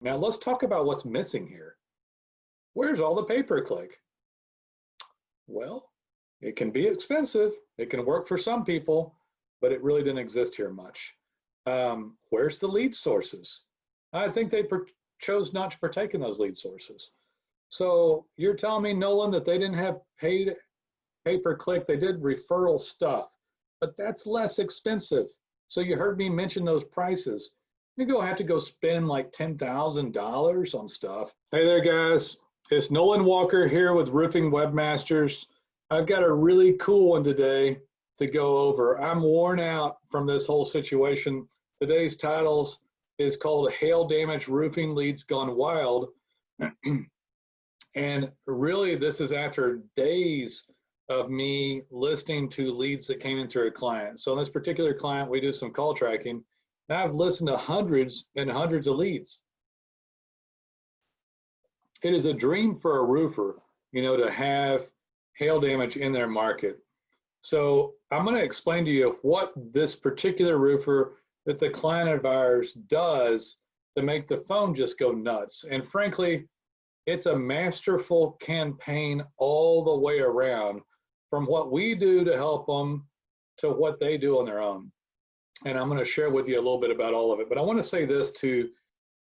Now let's talk about what's missing here. Where's all the pay-per-click? Well, it can be expensive. It can work for some people, but it really didn't exist here much. Where's the lead sources? I think they chose not to partake in those lead sources. So you're telling me, Nolen, that they didn't have paid pay-per-click, they did referral stuff, but that's less expensive. So you heard me mention those prices. You have to go spend like $10,000 on stuff. Hey there, guys. It's Nolen Walker here with Roofing Webmasters. I've got a really cool one today to go over. I'm worn out from this whole situation. Today's titles is called Hail Damage Roofing Leads Gone Wild. And really, this is after days of me listening to leads that came in through a client. So in this particular client, we do some call tracking. And I've listened to hundreds and hundreds of leads. It is a dream for a roofer, to have hail damage in their market. So I'm going to explain to you what this particular roofer that's a client of ours does to make the phone just go nuts. And frankly, it's a masterful campaign all the way around, from what we do to help them to what they do on their own. And I'm going to share with you a little bit about all of it. But I want to say this to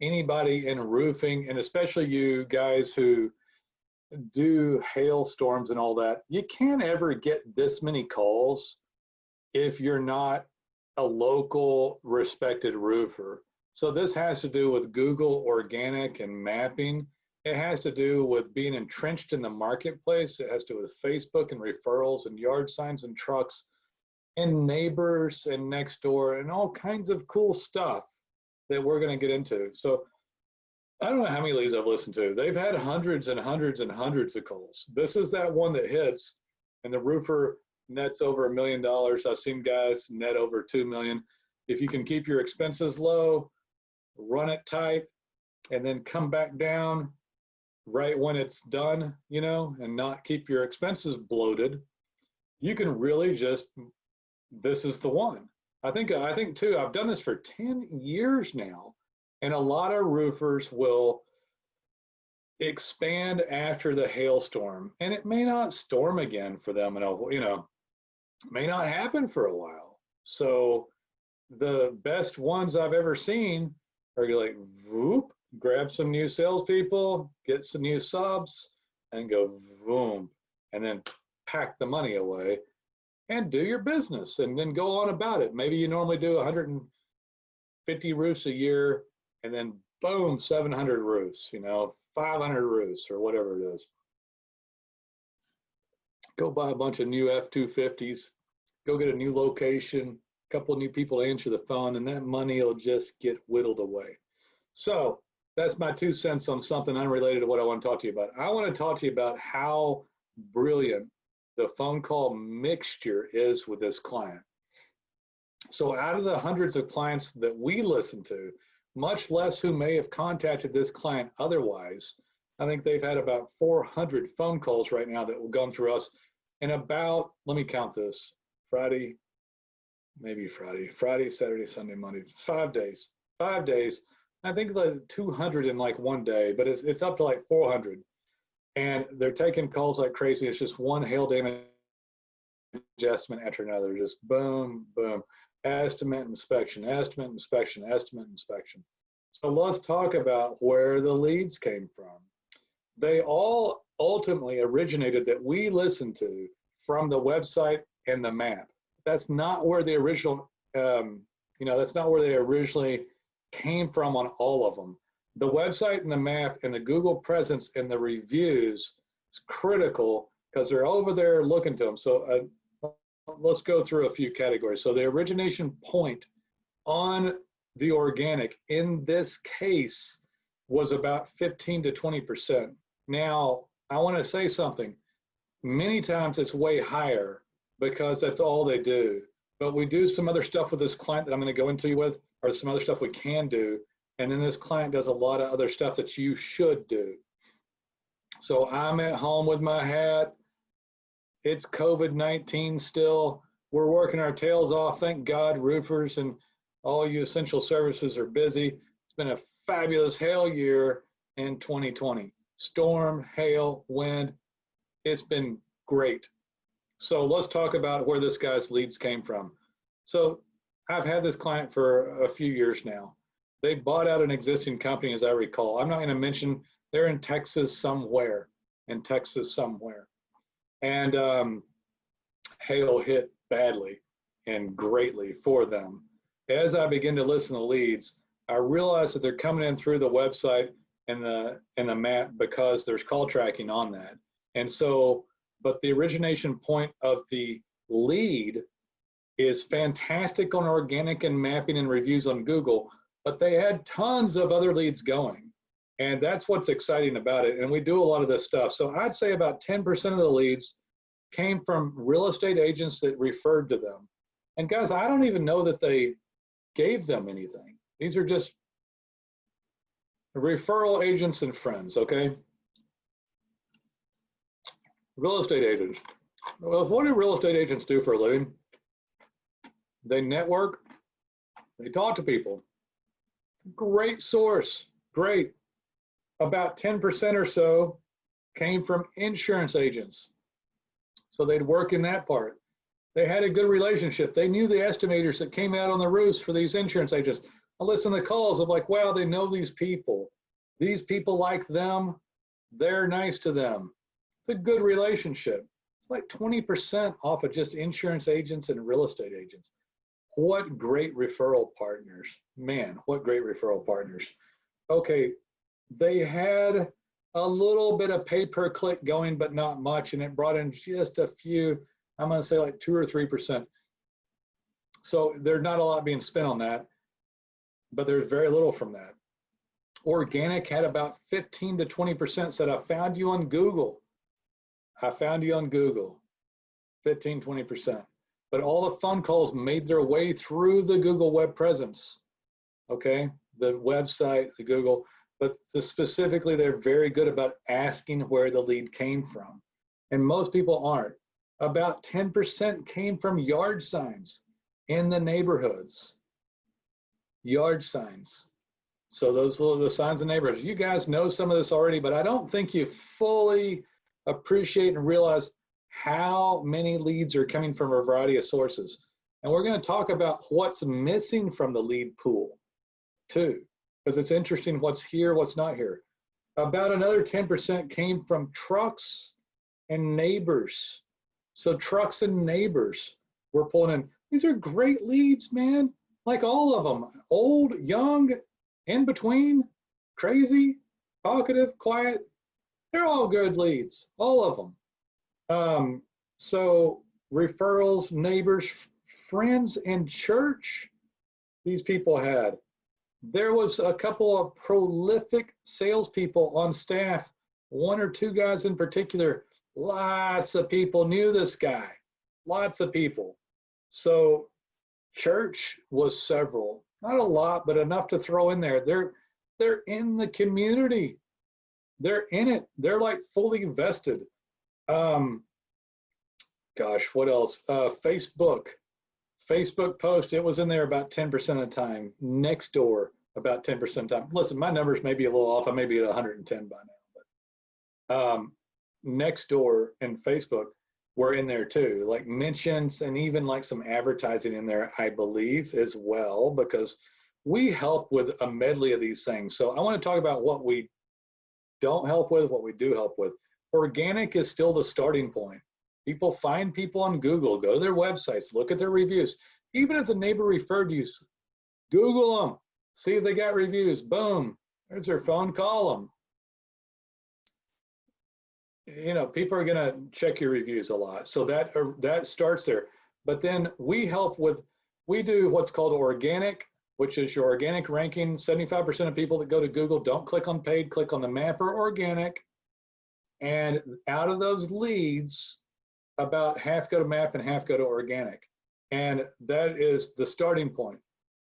anybody in roofing, and especially you guys who do hailstorms and all that. You can't ever get this many calls if you're not a local respected roofer. So this has to do with Google organic and mapping. It has to do with being entrenched in the marketplace. It has to do with Facebook and referrals and yard signs and trucks and neighbors and next door and all kinds of cool stuff that we're going to get into. So I don't know how many leads I've listened to. They've had hundreds and hundreds and hundreds of calls. This is that one that hits and the roofer nets over $1 million. I've seen guys net over 2 million. If you can keep your expenses low, run it tight, and then come back down right when it's done, and not keep your expenses bloated, you can really just, this is the one. I think too, I've done this for 10 years now, and a lot of roofers will expand after the hailstorm, and it may not storm again for them, may not happen for a while. So the best ones I've ever seen are like, whoop, grab some new salespeople, get some new subs, and go boom, and then pack the money away and do your business and then go on about it. Maybe you normally do 150 roofs a year, and then boom, 700 roofs, 500 roofs or whatever it is. Go buy a bunch of new F-250s, go get a new location, a couple of new people to answer the phone, and that money will just get whittled away. So that's my 2 cents on something unrelated to what I want to talk to you about. I want to talk to you about how brilliant the phone call mixture is with this client. So out of the hundreds of clients that we listen to, much less who may have contacted this client otherwise, I think they've had about 400 phone calls right now that will go through us in about, let me count this, Friday, Saturday, Sunday, Monday, 5 days. 5 days. I think like 200 in like one day, but it's up to like 400. And they're taking calls like crazy. It's just one hail damage estimate after another, just boom, boom, estimate, inspection, estimate, inspection, estimate, inspection. So let's talk about where the leads came from. They all ultimately originated that we listened to from the website and the map. That's not where the original, that's not where they originally came from on all of them. The website and the map and the Google presence and the reviews is critical because they're over there looking to them. So let's go through a few categories. So the origination point on the organic in this case was about 15 to 20%. Now, I want to say something. Many times it's way higher because that's all they do. But we do some other stuff with this client that I'm going to go into you with, or some other stuff we can do. And then this client does a lot of other stuff that you should do. So I'm at home with my hat. It's COVID-19 still. We're working our tails off. Thank God roofers and all you essential services are busy. It's been a fabulous hail year in 2020. Storm, hail, wind, it's been great. So let's talk about where this guy's leads came from. So I've had this client for a few years now. They bought out an existing company, as I recall. I'm not going to mention, they're in Texas somewhere, And hail hit badly and greatly for them. As I begin to listen to leads, I realize that they're coming in through the website and the map because there's call tracking on that. And so, but the origination point of the lead is fantastic on organic and mapping and reviews on Google, but they had tons of other leads going. And that's what's exciting about it. And we do a lot of this stuff. So I'd say about 10% of the leads came from real estate agents that referred to them. And guys, I don't even know that they gave them anything. These are just referral agents and friends, okay? Real estate agents. Well, what do real estate agents do for a living? They network, they talk to people. Great source, great. About 10% or so came from insurance agents. So they'd work in that part. They had a good relationship. They knew the estimators that came out on the roofs for these insurance agents. I listen to the calls of like, wow, they know these people. These people like them. They're nice to them. It's a good relationship. It's like 20% off of just insurance agents and real estate agents. What great referral partners. Man, what great referral partners. Okay, they had a little bit of pay-per-click going, but not much, and it brought in just a few, I'm gonna say like 2 or 3%. So there's not a lot being spent on that, but there's very little from that. Organic had about 15 to 20% said, I found you on Google. I found you on Google, 15, 20%. But all the phone calls made their way through the Google web presence, okay? The website, the Google, but specifically they're very good about asking where the lead came from. And most people aren't. About 10% came from yard signs in the neighborhoods. Yard signs. So those are the signs in neighborhoods. You guys know some of this already, but I don't think you fully appreciate and realize how many leads are coming from a variety of sources. And we're going to talk about what's missing from the lead pool too, because it's interesting what's here, what's not here. About another 10% came from trucks and neighbors. So trucks and neighbors were pulling in. These are great leads, man. Like all of them, old, young, in between, crazy, talkative, quiet. They're all good leads, all of them. So referrals, neighbors, friends, and church, these people had. There was a couple of prolific salespeople on staff, 1 or 2 guys in particular. Lots of people knew this guy, lots of people. So church was several, not a lot, but enough to throw in there. They're in the community. They're in it. They're like fully vested. Gosh, what else? Facebook post, it was in there about 10% of the time. Nextdoor, about 10% of the time. Listen, my numbers may be a little off. I may be at 110 by now, but Nextdoor and Facebook were in there too, like mentions and even like some advertising in there, I believe, as well, because we help with a medley of these things. So I want to talk about what we don't help with, what we do help with. Organic is still the starting point. People find people on Google, go to their websites, look at their reviews. Even if the neighbor referred you, Google them, see if they got reviews, boom, there's their phone, call them. You know, people are gonna check your reviews a lot. So that starts there. But then we help with, we do what's called organic, which is your organic ranking. 75% of people that go to Google don't click on paid, click on the map or organic. And out of those leads, about half go to map and half go to organic. And that is the starting point.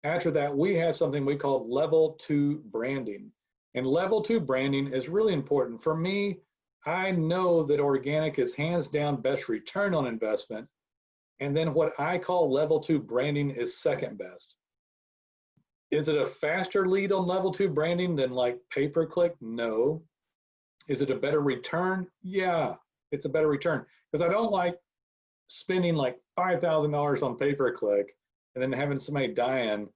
After that, we have something we call level 2 branding. And level 2 branding is really important. For me, I know that organic is hands down best return on investment. And then what I call level 2 branding is second best. Is it a faster lead on level 2 branding than like pay-per-click? No. Is it a better return? Yeah, it's a better return, because I don't like spending like $5,000 on pay-per-click and then having somebody dying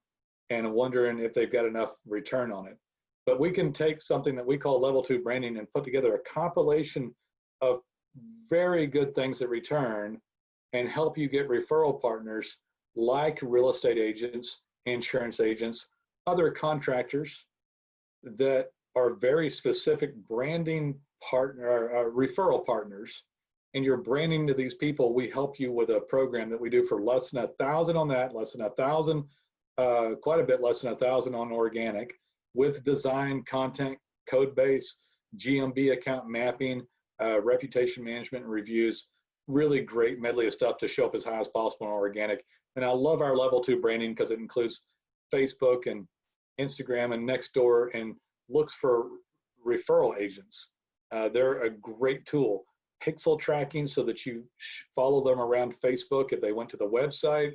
and wondering if they've got enough return on it. But we can take something that we call level 2 branding and put together a compilation of very good things that return and help you get referral partners like real estate agents, insurance agents, other contractors that are very specific branding partner, referral partners, and you're branding to these people. We help you with a program that we do for less than $1,000 on that, less than $1,000, quite a bit less than $1,000 on organic, with design, content, code base, GMB account mapping, reputation management and reviews. Really great medley of stuff to show up as high as possible on organic. And I love our level 2 branding because it includes Facebook and Instagram and Nextdoor, and looks for referral agents. They're a great tool. Pixel tracking so that you follow them around Facebook if they went to the website.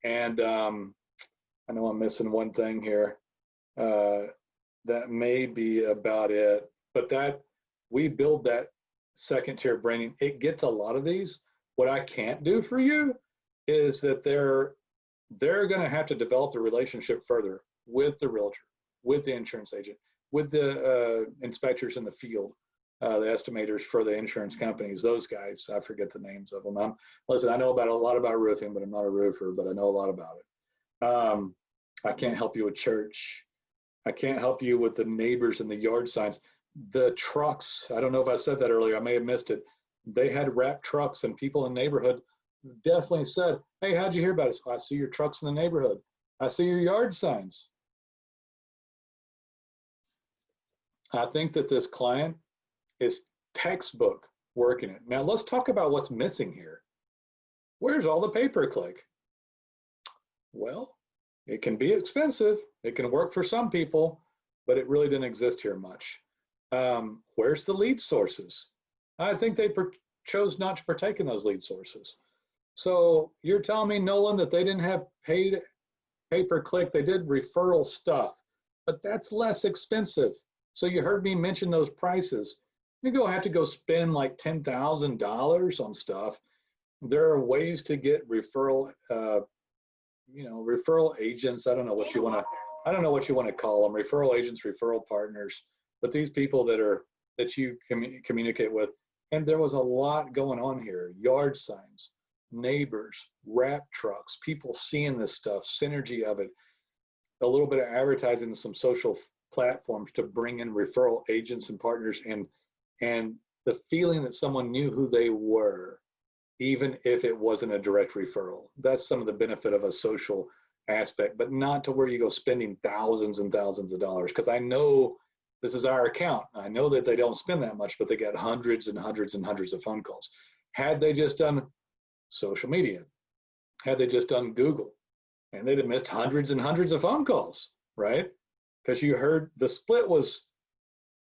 And I know I'm missing one thing here. That may be about it, but that we build that second tier branding. It gets a lot of these. What I can't do for you is that they're going to have to develop the relationship further with the realtor, with the insurance agent, with the inspectors in the field, the estimators for the insurance companies, those guys. I forget the names of them. Listen, I know a lot about roofing, but I'm not a roofer, but I know a lot about it. I can't help you with church. I can't help you with the neighbors and the yard signs. The trucks, I don't know if I said that earlier, I may have missed it. They had wrapped trucks, and people in the neighborhood definitely said, hey, how'd you hear about us? I see your trucks in the neighborhood. I see your yard signs. I think that this client is textbook working it. Now let's talk about what's missing here. Where's all the pay-per-click? Well, it can be expensive. It can work for some people, but it really didn't exist here much. Where's the lead sources? I think they chose not to partake in those lead sources. So you're telling me, Nolen, that they didn't have paid pay-per-click, they did referral stuff, but that's less expensive. So you heard me mention those prices. You go have to go spend like $10,000 on stuff. There are ways to get referral, referral agents. I don't know what you want to call them. Referral agents, referral partners, but these people that you communicate with. And there was a lot going on here. Yard signs, neighbors, wrap trucks, people seeing this stuff, synergy of it, a little bit of advertising, some social platforms to bring in referral agents and partners, and the feeling that someone knew who they were, even if it wasn't a direct referral. That's some of the benefit of a social aspect, but not to where you go spending thousands and thousands of dollars. Because I know this is our account. I know that they don't spend that much, but they get hundreds and hundreds and hundreds of phone calls. Had they just done social media, had they just done Google, and they'd have missed hundreds and hundreds of phone calls, right? Because you heard the split was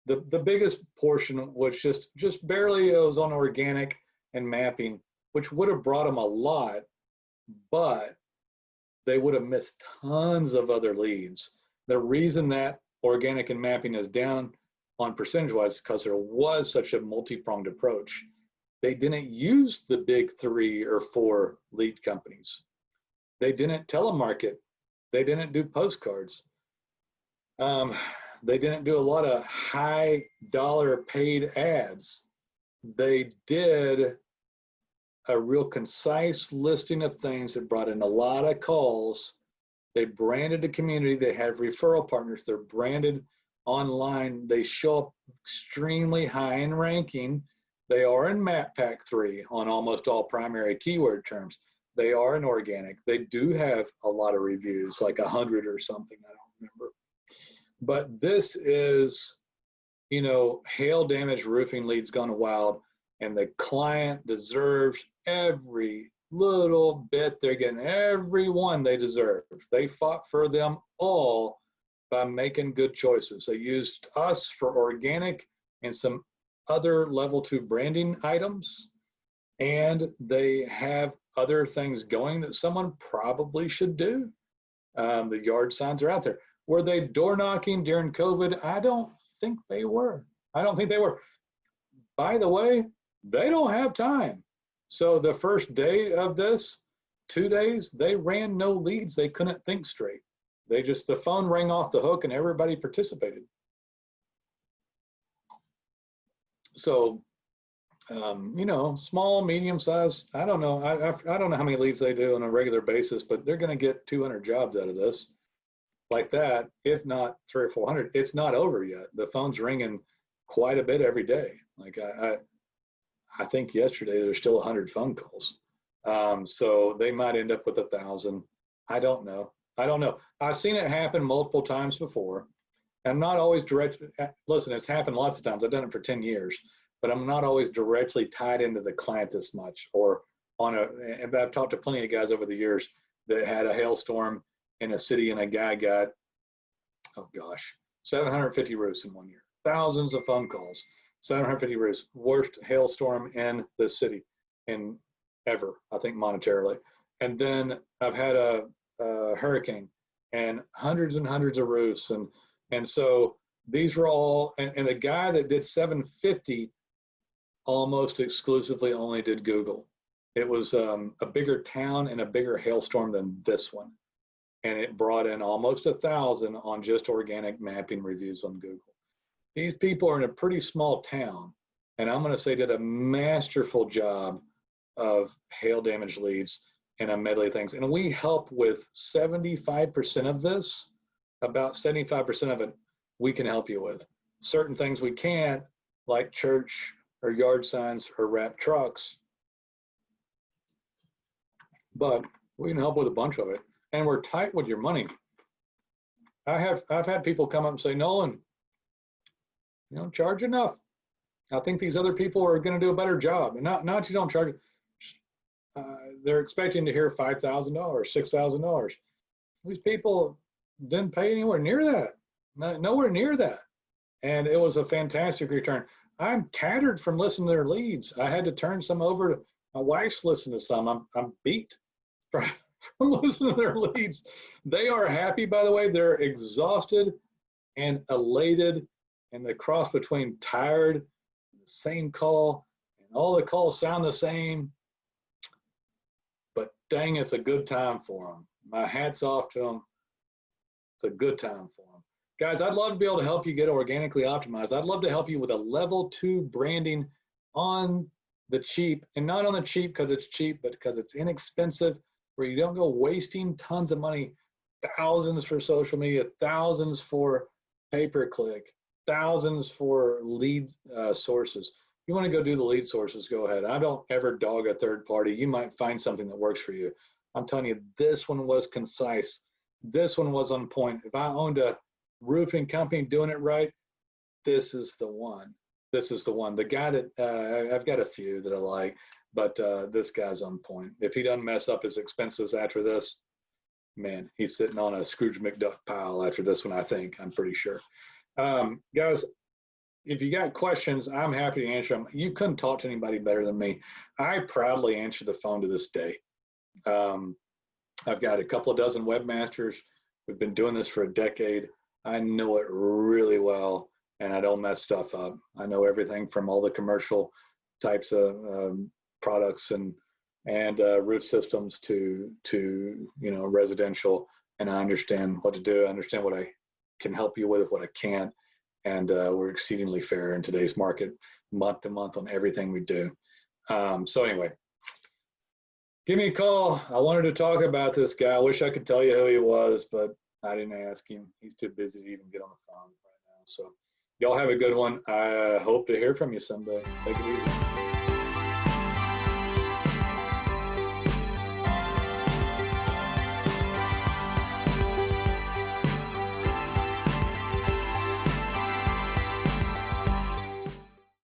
the biggest portion was just barely, it was on organic and mapping, which would have brought them a lot, but they would have missed tons of other leads. The reason that organic and mapping is down on percentage-wise is because there was such a multi-pronged approach. They didn't use the big 3 or 4 lead companies. They didn't telemarket. They didn't do postcards. They didn't do a lot of high dollar paid ads. They did a real concise listing of things that brought in a lot of calls. They branded the community. They have referral partners. They're branded online. They show up extremely high in ranking. They are in Map Pack 3 on almost all primary keyword terms. They are in organic. They do have a lot of reviews, like 100 or something, I don't remember. But this is, hail damage roofing leads gone wild, and the client deserves every little bit. They're getting every one they deserve. They fought for them all by making good choices. They used us for organic and some other level 2 branding items, and they have other things going that someone probably should do. The yard signs are out there. Were they door knocking during COVID? I don't think they were. I don't think they were. By the way, they don't have time. So the first day of this, 2 days, they ran no leads. They couldn't think straight. The phone rang off the hook and everybody participated. So, small, medium size, I don't know. I don't know how many leads they do on a regular basis, but they're going to get 200 jobs out of this like that, if not 300 or 400. It's not over yet. The phone's ringing quite a bit every day. Like I think yesterday there were still 100 phone calls. So they might end up with 1,000. I don't know. I've seen it happen multiple times before. I'm not always direct. Listen, it's happened lots of times. I've done it for 10 years, but I'm not always directly tied into the client this much. Or and I've talked to plenty of guys over the years that had a hailstorm in a city and a guy got, 750 roofs in 1 year, thousands of phone calls, 750 roofs, worst hailstorm in the city in ever, I think monetarily. And then I've had a hurricane and hundreds and hundreds of roofs. And so these were all, and the guy that did 750 almost exclusively only did Google. It was a bigger town and a bigger hailstorm than this one. And it brought in almost 1,000 on just organic mapping reviews on Google. These people are in a pretty small town, and I'm going to say did a masterful job of hail damage leads and a medley of things. And we help with 75% of this. About 75% of it we can help you with. Certain things we can't, like church or yard signs or wrapped trucks, but we can help with a bunch of it. And we're tight with your money. I've had people come up and say, Nolen, charge enough. I think these other people are going to do a better job. And not you don't charge. They're expecting to hear $5,000, $6,000. These people didn't pay anywhere near that. Nowhere near that. And it was a fantastic return. I'm tattered from listening to their leads. I had to turn some over to my wife's listening to some. I'm beat from listening to their leads. They are happy, by the way. They're exhausted and elated, and the cross between tired, the same call, and all the calls sound the same. But dang, it's a good time for them. My hat's off to them. It's a good time for them. Guys, I'd love to be able to help you get organically optimized. I'd love to help you with a level 2 branding on the cheap, and not on the cheap because it's cheap, but because it's inexpensive, where you don't go wasting tons of money, thousands for social media, thousands for pay-per-click, thousands for lead sources. You want to go do the lead sources, go ahead. I don't ever dog a third party. You might find something that works for you. I'm telling you, this one was concise. This one was on point. If I owned a roofing company doing it right, this is the one. This is the one. The guy that, I've got a few that I like, but this guy's on point. If he doesn't mess up his expenses after this, man, he's sitting on a Scrooge McDuck pile after this one, I think. I'm pretty sure. Guys, if you got questions, I'm happy to answer them. You couldn't talk to anybody better than me. I proudly answer the phone to this day. I've got a couple of dozen webmasters. We've been doing this for a decade. I know it really well, and I don't mess stuff up. I know everything from all the commercial types of products and roof systems to residential, and I understand what to do. I understand what I can help you with, what I can't, and we're exceedingly fair in today's market, month to month on everything we do. So anyway, give me a call. I wanted to talk about this guy. I wish I could tell you who he was, but I didn't ask him. He's too busy to even get on the phone right now. So y'all have a good one. I hope to hear from you someday. Take it easy.